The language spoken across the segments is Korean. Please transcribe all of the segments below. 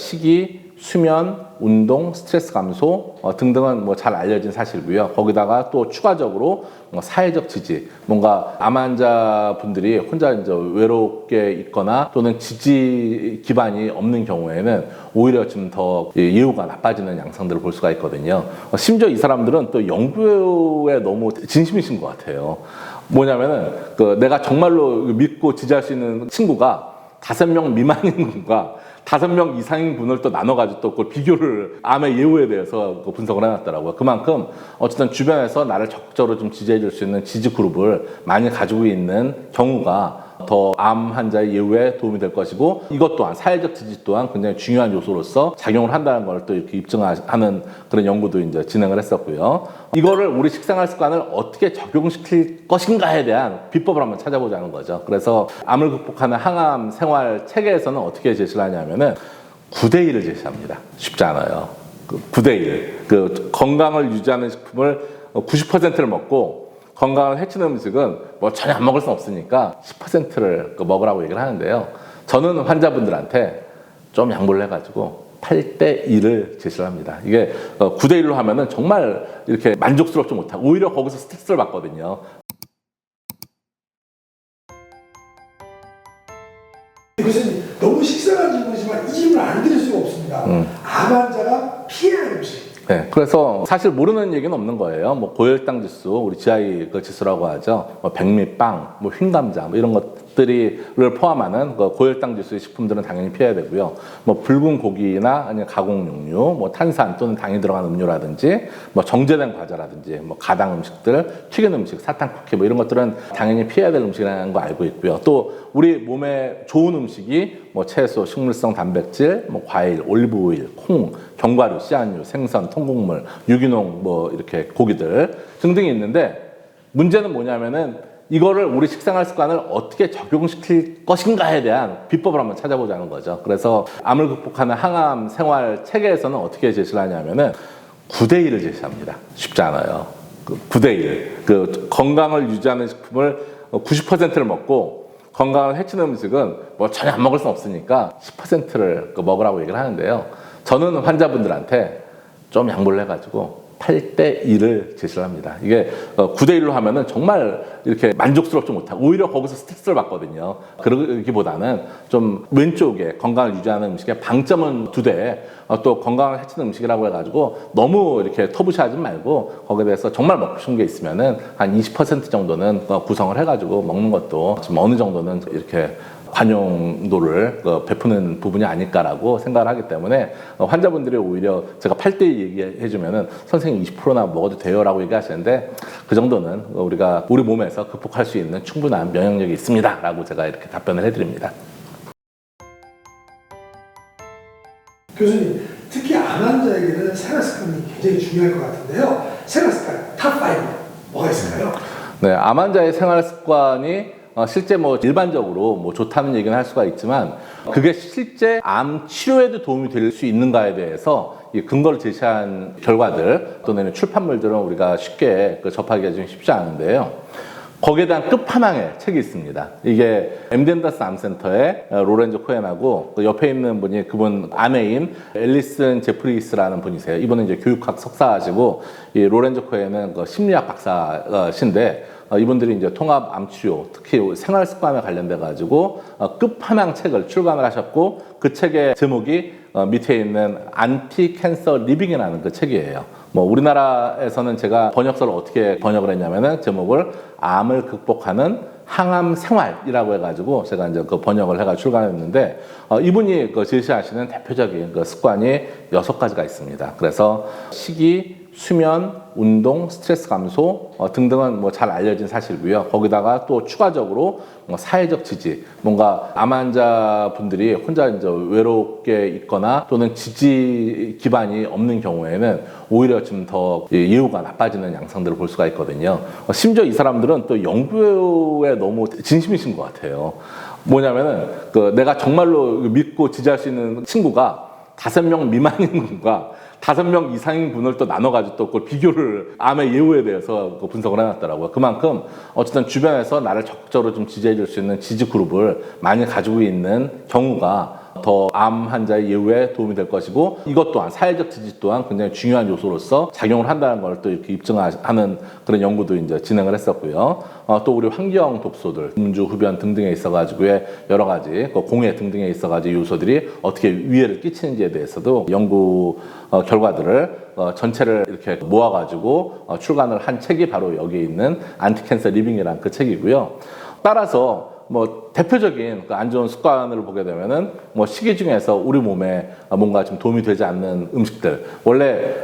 식이, 수면, 운동, 스트레스 감소 등등은 뭐 잘 알려진 사실이고요. 거기다가 또 추가적으로 사회적 지지, 뭔가 암 환자분들이 혼자 이제 외롭게 있거나 또는 지지 기반이 없는 경우에는 오히려 좀 더 예후가 나빠지는 양상들을 볼 수가 있거든요. 심지어 이 사람들은 또 연구에 너무 진심이신 것 같아요. 뭐냐면은 내가 정말로 믿고 지지할 수 있는 친구가 5명 미만인 분과 5명 이상인 분을 또 나눠가지고 또 그걸 비교를 암의 예후에 대해서 분석을 해놨더라고요. 그만큼 어쨌든 주변에서 나를 적극적으로 좀 지지해줄 수 있는 지지 그룹을 많이 가지고 있는 경우가 더 암 환자의 예후에 도움이 될 것이고, 이것 또한 사회적 지지 또한 굉장히 중요한 요소로서 작용을 한다는 걸 또 이렇게 입증하는 그런 연구도 이제 진행을 했었고요. 이거를 우리 식생활 습관을 어떻게 적용시킬 것인가에 대한 비법을 한번 찾아보자는 거죠. 그래서 암을 극복하는 항암 생활 체계에서는 어떻게 제시를 하냐면은 9대1을 제시합니다. 쉽지 않아요. 9대1. 건강을 유지하는 식품을 90%를 먹고, 건강을 해치는 음식은 뭐 전혀 안 먹을 수 없으니까 10%를 먹으라고 얘기를 하는데요. 저는 환자분들한테 좀 양보를 해가지고 8대1을 제시를 합니다. 이게 9대1로 하면은 정말 이렇게 만족스럽지 못하고 오히려 거기서 스트레스를 받거든요. 교수님, 너무 식상한 질문이지만 이 질문을 안 드릴 수가 없습니다. 암 환자가 피해야 할 음식. 네, 그래서 사실 모르는 얘기는 없는 거예요. 뭐 고혈당 지수, 우리 GI 지수라고 하죠. 뭐 백미빵, 뭐 흰감자, 뭐 이런 것들을 포함하는 고혈당 지수의 식품들은 당연히 피해야 되고요. 뭐 붉은 고기나 아니면 가공육류, 뭐 탄산 또는 당이 들어간 음료라든지, 뭐 정제된 과자라든지, 뭐 가당 음식들, 튀긴 음식, 사탕 쿠키 뭐 이런 것들은 당연히 피해야 될 음식이라는 거 알고 있고요. 또 우리 몸에 좋은 음식이 뭐 채소, 식물성 단백질, 뭐 과일, 올리브 오일, 콩, 견과류, 씨앗류, 생선, 통곡물, 유기농 뭐 이렇게 고기들 등등이 있는데, 문제는 뭐냐면은 이거를 우리 식생활 습관을 어떻게 적용시킬 것인가에 대한 비법을 한번 찾아보자는 거죠. 그래서 암을 극복하는 항암 생활 체계에서는 어떻게 제시를 하냐면은 9대1을 제시합니다. 쉽지 않아요. 9대1. 건강을 유지하는 식품을 90%를 먹고, 건강을 해치는 음식은 뭐 전혀 안 먹을 수 없으니까 10%를 먹으라고 얘기를 하는데요. 저는 환자분들한테 좀 양보를 해가지고 8대1을 제시를 합니다. 이게 9대1로 하면은 정말 이렇게 만족스럽지 못하고 오히려 거기서 스트레스를 받거든요. 그러기보다는 좀 왼쪽에 건강을 유지하는 음식의 방점은 2대, 또 건강을 해치는 음식이라고 해가지고 너무 이렇게 터부시하지 말고 거기에 대해서 정말 먹고 싶은 게 있으면은 한 20% 정도는 구성을 해가지고 먹는 것도 지금 어느 정도는 이렇게 관용도를 베푸는 부분이 아닐까라고 생각을 하기 때문에, 환자분들이 오히려 제가 8대1 얘기해주면은 선생님 20%나 먹어도 돼요 라고 얘기하시는데, 그 정도는 우리 몸에서 극복할 수 있는 충분한 면역력이 있습니다 라고 제가 이렇게 답변을 해드립니다. 교수님, 특히 암 환자에게는 생활 습관이 굉장히 중요할 것 같은데요. 생활 습관 탑5 뭐가 있을까요? 네, 암 환자의 생활 습관이 실제 뭐 일반적으로 뭐 좋다는 얘기는 할 수가 있지만, 그게 실제 암 치료에도 도움이 될 수 있는가에 대해서 이 근거를 제시한 결과들 또는 출판물들은 우리가 쉽게 접하기가 좀 쉽지 않은데요. 거기에 대한 끝판왕의 책이 있습니다. 이게 MD 앤더슨 암센터의 로렌조 코엔하고 옆에 있는 분이 그분 아내인 앨리슨 제프리스라는 분이세요. 이분은 이제 교육학 석사시고, 이 로렌조 코엔은 심리학 박사신데, 이분들이 이제 통합 암 치료, 특히 생활 습관에 관련돼 가지고 끝판왕 책을 출간을 하셨고, 그 책의 제목이 밑에 있는 안티 캔서 리빙이라는 그 책이에요. 뭐 우리나라에서는 제가 번역서를 어떻게 번역을 했냐면은 제목을 암을 극복하는 항암 생활이라고 해가지고 제가 이제 그 번역을 해가 출간했는데, 이분이 제시하시는 대표적인 습관이 6가지가 있습니다. 그래서 식이, 수면, 운동, 스트레스 감소 등등은 뭐 잘 알려진 사실이고요. 거기다가 또 추가적으로 뭐 사회적 지지, 뭔가 암 환자분들이 혼자 이제 외롭게 있거나 또는 지지 기반이 없는 경우에는 오히려 좀 더 예후가 나빠지는 양상들을 볼 수가 있거든요. 심지어 이 사람들은 또 연구에 너무 진심이신 것 같아요. 뭐냐면은 내가 정말로 믿고 지지할 수 있는 친구가 5명 미만인 분과 5명 이상인 분을 또 나눠가지고 또 그걸 비교를 암의 예후에 대해서 분석을 해놨더라고요. 그만큼 어쨌든 주변에서 나를 적극적으로 좀 지지해줄 수 있는 지지 그룹을 많이 가지고 있는 경우가 더 암 환자의 예후에 도움이 될 것이고 이것 또한 사회적 지지 또한 굉장히 중요한 요소로서 작용을 한다는 걸 또 이렇게 입증하는 그런 연구도 이제 진행을 했었고요. 또 우리 환경 독소들, 음주, 흡연 등등에 있어가지고의 여러 가지 공해 등등에 있어가지고 요소들이 어떻게 위해를 끼치는지에 대해서도 연구 결과들을 전체를 이렇게 모아가지고 출간을 한 책이 바로 여기에 있는 안티캔서 리빙이라는 그 책이고요. 따라서 뭐 대표적인 그 안 좋은 습관을 보게 되면은 뭐 식이 중에서 우리 몸에 뭔가 좀 도움이 되지 않는 음식들, 원래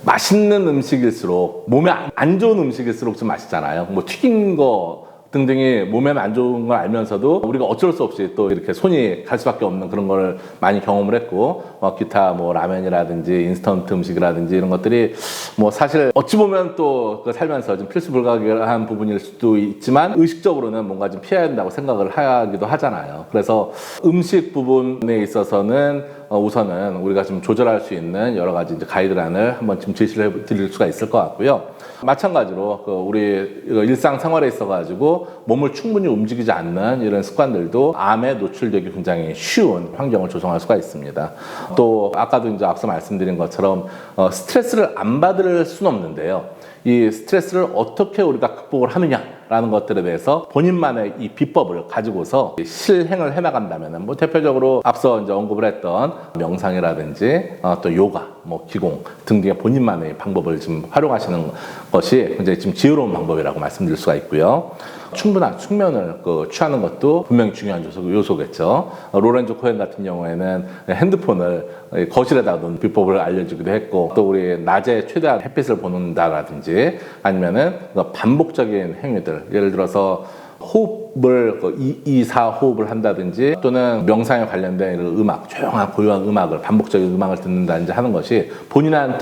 맛있는 음식일수록 몸에 안 좋은 음식일수록 좀 맛있잖아요. 뭐 튀긴 거 등등이 몸에는 안 좋은 걸 알면서도 우리가 어쩔 수 없이 또 이렇게 손이 갈 수밖에 없는 그런 걸 많이 경험을 했고, 기타 뭐 라면이라든지 인스턴트 음식이라든지 이런 것들이 뭐 사실 어찌 보면 또 그 살면서 좀 필수 불가결한 부분일 수도 있지만 의식적으로는 뭔가 좀 피해야 된다고 생각을 하기도 하잖아요. 그래서 음식 부분에 있어서는 우선은 우리가 좀 조절할 수 있는 여러 가지 이제 가이드라인을 한번 좀 제시를 해드릴 수가 있을 것 같고요. 마찬가지로 우리 일상생활에 있어가지고 몸을 충분히 움직이지 않는 이런 습관들도 암에 노출되기 굉장히 쉬운 환경을 조성할 수가 있습니다. 또 아까도 이제 앞서 말씀드린 것처럼 스트레스를 안 받을 수는 없는데요. 이 스트레스를 어떻게 우리가 극복을 하느냐라는 것들에 대해서 본인만의 이 비법을 가지고서 실행을 해나간다면, 뭐 대표적으로 앞서 이제 언급을 했던 명상이라든지 또 요가, 뭐 기공 등등의 본인만의 방법을 지금 활용하시는 것이 굉장히 지금 지혜로운 방법이라고 말씀드릴 수가 있고요. 충분한 숙면을 취하는 것도 분명히 중요한 요소겠죠. 로렌조 코엔 같은 경우에는 핸드폰을 거실에다 놓은 비법을 알려주기도 했고, 또 우리 낮에 최대한 햇빛을 보는다라든지 아니면은 반복적인 행위들, 예를 들어서 호흡을 2-4 호흡을 한다든지 또는 명상에 관련된 음악, 조용한 고요한 음악을 반복적인 음악을 듣는다든지 하는 것이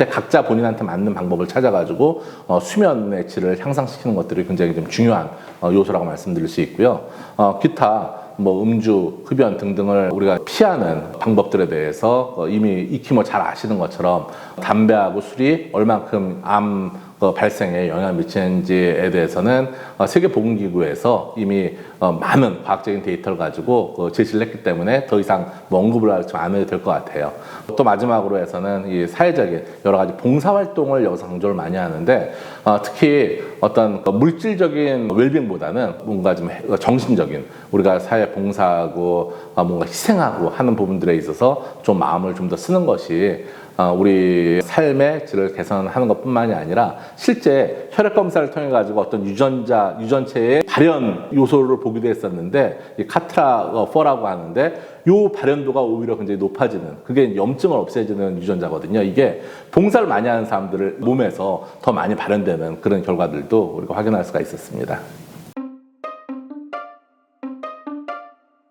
각자 본인한테 맞는 방법을 찾아가지고 수면의 질을 향상시키는 것들이 굉장히 좀 중요한 요소라고 말씀드릴 수 있고요. 기타 뭐 음주, 흡연 등등을 우리가 피하는 방법들에 대해서 이미 익히 뭐 잘 아시는 것처럼 담배하고 술이 얼만큼 암 발생에 영향을 미치는지에 대해서는 세계보건기구에서 이미 많은 과학적인 데이터를 가지고 제시를 했기 때문에 더 이상 뭐 언급을 안 해도 될 것 같아요. 또 마지막으로 해서는 이 사회적인 여러 가지 봉사활동을 여기서 강조를 많이 하는데, 특히 어떤 물질적인 웰빙보다는 뭔가 좀 정신적인, 우리가 사회 봉사하고 뭔가 희생하고 하는 부분들에 있어서 좀 마음을 좀 더 쓰는 것이 우리 삶의 질을 개선하는 것뿐만이 아니라 실제 혈액 검사를 통해 가지고 어떤 유전체의 발현 요소를 보기도 했었는데, 이 카트라4라고 하는데 요 발현도가 오히려 굉장히 높아지는, 그게 염증을 없애주는 유전자거든요. 이게 봉사를 많이 하는 사람들을 몸에서 더 많이 발현되는 그런 결과들도 우리가 확인할 수가 있었습니다.